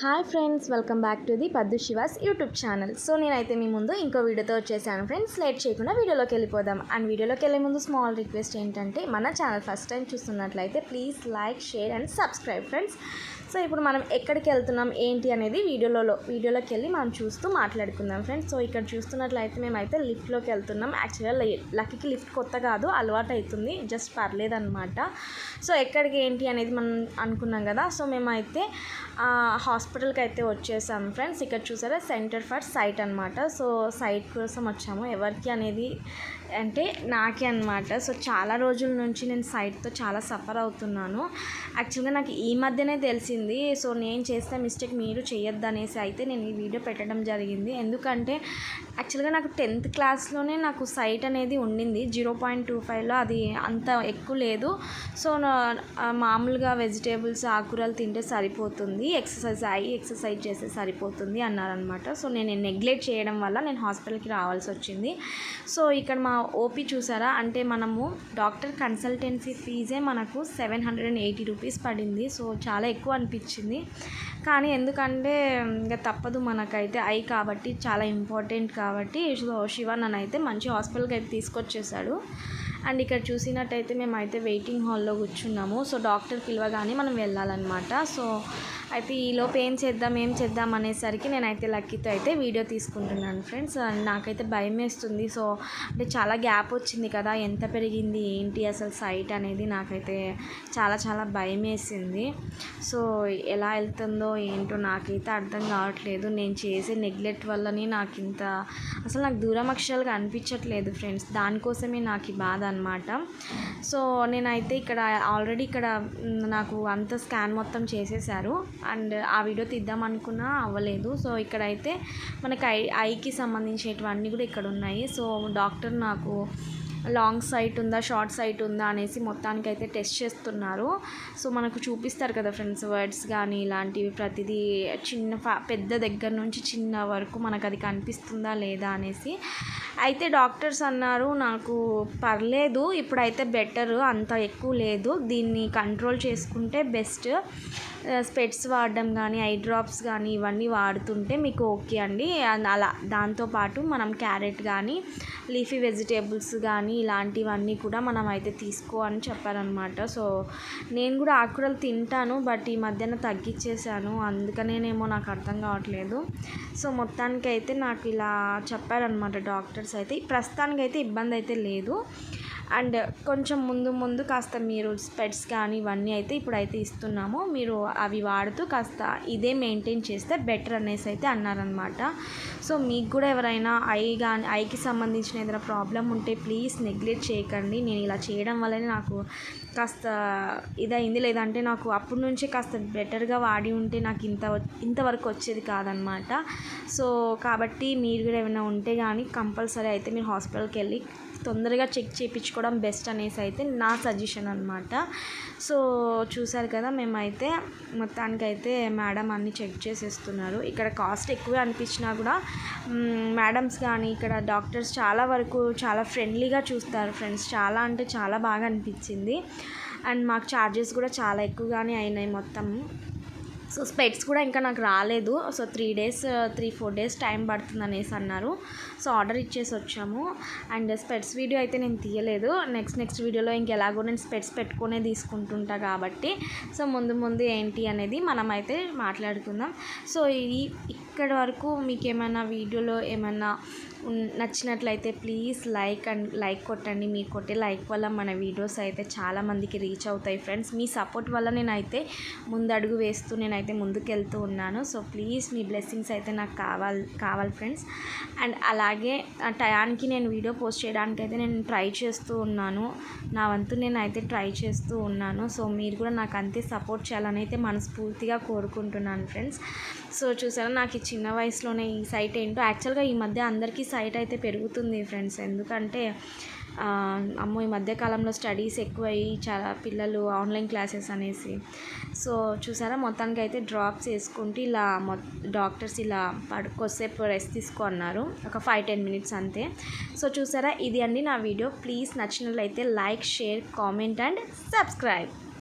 Hi friends, welcome back to the పద్దు she was YouTube channel. So నేనైతే మీ ముందు ఇంకో వీడియోతో వచ్చేసాను ఫ్రెండ్స్. లేట్ చేయకుండా వీడియోలోకి వెళ్ళిపోదాం. అండ్ వీడియోలోకి వెళ్ళే ముందు స్మాల్ రిక్వెస్ట్ ఏంటంటే, మన ఛానల్ ఫస్ట్ టైం చూస్తున్నట్లయితే please like, share and subscribe friends. So ఇప్పుడు మనం ఎక్కడికి వెళ్తున్నాం ఏంటి అనేది వీడియోలోకి వెళ్ళి మనం చూస్తూ మాట్లాడుకుందాం ఫ్రెండ్స్. సో ఇక్కడ చూస్తున్నట్లయితే మేమైతే లిఫ్ట్లోకి వెళ్తున్నాం. యాక్చువల్గా లక్కీకి లిఫ్ట్ కొత్త కాదు, అలవాటు అవుతుంది, జస్ట్ పర్లేదన్నమాట. సో ఎక్కడికి ఏంటి అనేది మనం అనుకున్నాం కదా. సో మేమైతే హాస్పిటల్కి అయితే వచ్చేసాం ఫ్రెండ్స్. ఇక్కడ చూసారా, సెంటర్ ఫర్ సైట్ అనమాట. సో సైట్ కోసం వచ్చాము. ఎవరికి అనేది అంటే నాకే అనమాట. సో చాలా రోజుల నుంచి నేను సైట్తో చాలా సఫర్ అవుతున్నాను. యాక్చువల్గా నాకు ఈ మధ్యనే తెలిసింది. సో నేను చేసిన మిస్టేక్ మీరు చేయొద్దు అనేసి అయితే నేను ఈ వీడియో పెట్టడం జరిగింది. ఎందుకంటే యాక్చువల్గా నాకు 10th క్లాస్లోనే నాకు సైట్ అనేది ఉండింది. 0.25లో అది అంత ఎక్కువ లేదు. సో మామూలుగా వెజిటేబుల్స్, ఆకుకూరలు తింటే సరిపోతుంది, ఎక్సర్సైజ్ చేస్తే సరిపోతుంది అన్నారనమాట. సో నేను నెగ్లెక్ట్ చేయడం వల్ల నేను హాస్పిటల్కి రావాల్సి వచ్చింది. సో ఇక్కడ మా ఓపీ చూసారా, అంటే మనము డాక్టర్ కన్సల్టెన్సీ ఫీజే మనకు 780 రూపీస్ పడింది. సో చాలా ఎక్కువ అనిపించింది. కానీ ఎందుకంటే ఇంకా తప్పదు, మనకైతే ఐ కాబట్టి చాలా ఇంపార్టెంట్ కాబట్టి. సో శివ నన్ను అయితే మంచి హాస్పిటల్కి అయితే తీసుకొచ్చేసాడు. అండ్ ఇక్కడ చూసినట్టయితే మేమైతే వెయిటింగ్ హాల్లో కూర్చున్నాము. సో డాక్టర్ పిలవగానే మనం వెళ్ళాలన్నమాట. సో అయితే ఈలోపు ఏం చేద్దాం అనేసరికి నేనైతే లక్కీతో అయితే వీడియో తీసుకుంటున్నాను ఫ్రెండ్స్. నాకైతే భయం వేస్తుంది. సో అంటే చాలా గ్యాప్ వచ్చింది కదా, ఎంత పెరిగింది ఏంటి అసలు సైట్ అనేది నాకైతే చాలా భయం వేసింది. సో ఎలా వెళ్తుందో ఏంటో నాకైతే అర్థం కావట్లేదు. నేను చేసే నెగ్లెక్ట్ వల్లనే నాకు దూరం అక్షరాలుగా అనిపించట్లేదు ఫ్రెండ్స్. దానికోసమే నాకు ఈ బాధ అనమాట. సో నేనైతే ఆల్రెడీ ఇక్కడ నాకు అంత స్కాన్ మొత్తం చేసేసారు. అండ్ ఆ వీడియో తీద్దాం అనుకున్నా అవ్వలేదు. సో ఇక్కడైతే మనకి ఐకి సంబంధించేటివన్నీ కూడా ఇక్కడ ఉన్నాయి. సో డాక్టర్ నాకు లాంగ్ సైట్ ఉందా, షార్ట్ సైట్ ఉందా అనేసి మొత్తానికైతే టెస్ట్ చేస్తున్నారు. సో మనకు చూపిస్తారు కదా ఫ్రెండ్స్, వర్డ్స్ కానీ ఇలాంటివి ప్రతిదీ పెద్ద దగ్గర నుంచి చిన్న వరకు మనకు అది కనిపిస్తుందా లేదా అనేసి అయితే డాక్టర్స్ అన్నారు. నాకు పర్లేదు, ఇప్పుడైతే బెటర్, అంత ఎక్కువ లేదు, దీన్ని కంట్రోల్ చేసుకుంటే బెస్ట్. స్పెట్స్ వాడడం కానీ, ఐ డ్రాప్స్ కానీ ఇవన్నీ వాడుతుంటే మీకు ఓకే అండి. అలా దాంతోపాటు మనం క్యారెట్ కానీ, లీఫీ వెజిటేబుల్స్ కానీ ఇలాంటివన్నీ కూడా మనం అయితే తీసుకో అని చెప్పారనమాట. సో నేను కూడా ఆకుకూరలు తింటాను, బట్ ఈ మధ్యన తగ్గించేసాను, అందుకనేనేమో నాకు అర్థం కావట్లేదు. సో మొత్తానికైతే నాకు ఇలా చెప్పారనమాట డాక్టర్స్ అయితే. ప్రస్తుతానికైతే ఇబ్బంది అయితే లేదు. అండ్ కొంచెం ముందు కాస్త మీరు స్పెట్స్ కానీ ఇవన్నీ అయితే ఇప్పుడైతే ఇస్తున్నాము, మీరు అవి వాడుతూ కాస్త ఇదే మెయింటైన్ చేస్తే బెటర్ అనేసి అయితే అన్నారనమాట. సో మీకు కూడా ఎవరైనా ఐకి సంబంధించిన ఏదైనా ప్రాబ్లం ఉంటే ప్లీజ్ నెగ్లెక్ట్ చేయకండి. నేను ఇలా చేయడం వల్లనే నాకు కాస్త ఇదైంది, లేదంటే నాకు అప్పటి నుంచే కాస్త బెటర్గా వాడి ఉంటే నాకు ఇంతవరకు వచ్చేది కాదనమాట. సో కాబట్టి మీరు కూడా ఏమైనా ఉంటే కానీ కంపల్సరీ అయితే మీరు హాస్పిటల్కి వెళ్ళి తొందరగా చెక్ చేయించుకోవడం బెస్ట్ అనేసి అయితే నా సజెషన్ అనమాట. సో చూసారు కదా, మేమైతే మొత్తానికైతే మేడం అన్నీ చెక్ చేసేస్తున్నారు. ఇక్కడ కాస్ట్ ఎక్కువే అనిపించినా కూడా మేడమ్స్ కానీ ఇక్కడ డాక్టర్స్ చాలా వరకు చాలా ఫ్రెండ్లీగా చూస్తారు ఫ్రెండ్స్. చాలా అంటే చాలా బాగా అనిపించింది. అండ్ మాకు ఛార్జెస్ కూడా చాలా ఎక్కువగానే అయినాయి మొత్తం. సో స్పెట్స్ కూడా ఇంకా నాకు రాలేదు. సో 3-4 డేస్ టైం పడుతుంది అనేసి అన్నారు. సో ఆర్డర్ ఇచ్చేసి వచ్చాము. అండ్ స్పెట్స్ వీడియో అయితే నేను తీయలేదు. నెక్స్ట్ వీడియోలో ఇంకెలాగో నేను స్పెట్స్ పెట్టుకునే తీసుకుంటుంటా కాబట్టి సో ముందు ఏంటి అనేది మనం అయితే మాట్లాడుకుందాం. సో ఇక్కడ వరకు మీకు ఏమైనా వీడియోలో ఏమైనా నచ్చినట్లయితే ప్లీజ్ లైక్ కొట్టండి. మీరు కొట్టే లైక్ వల్ల మన వీడియోస్ అయితే చాలామందికి రీచ్ అవుతాయి ఫ్రెండ్స్. మీ సపోర్ట్ వల్ల నేనైతే ముందడుగు వేస్తూ నేనైతే ముందుకెళ్తూ ఉన్నాను. సో ప్లీజ్ మీ బ్లెస్సింగ్స్ అయితే నాకు కావాలి ఫ్రెండ్స్. అండ్ అలాగే టయానికి నేను వీడియో పోస్ట్ చేయడానికి అయితే నేను ట్రై చేస్తూ ఉన్నాను. నా వంతు నేనైతే ట్రై చేస్తూ ఉన్నాను. సో మీరు కూడా నాకు అంతే సపోర్ట్ చేయాలని అయితే మనస్ఫూర్తిగా కోరుకుంటున్నాను ఫ్రెండ్స్. సో చూసారా, నాకు ఈ చిన్న వయసులోనే ఈ సైట్ ఏంటో. యాక్చువల్గా ఈ మధ్య అందరికీ సైట్ అయితే పెరుగుతుంది ఫ్రెండ్స్. ఎందుకంటే ఈ మధ్యకాలంలో స్టడీస్ ఎక్కువయ్యి చాలా పిల్లలు ఆన్లైన్ క్లాసెస్ అనేసి. సో చూసారా, మొత్తానికి అయితే డ్రాప్స్ వేసుకుంటూ ఇలా డాక్టర్స్ ఇలా కొద్దిసేపు రెస్ట్ తీసుకో అన్నారు, ఒక 5-10 మినిట్స్ అంతే. సో చూసారా, ఇది అండి నా వీడియో. ప్లీజ్ నచ్చినట్లయితే like, share, comment and subscribe.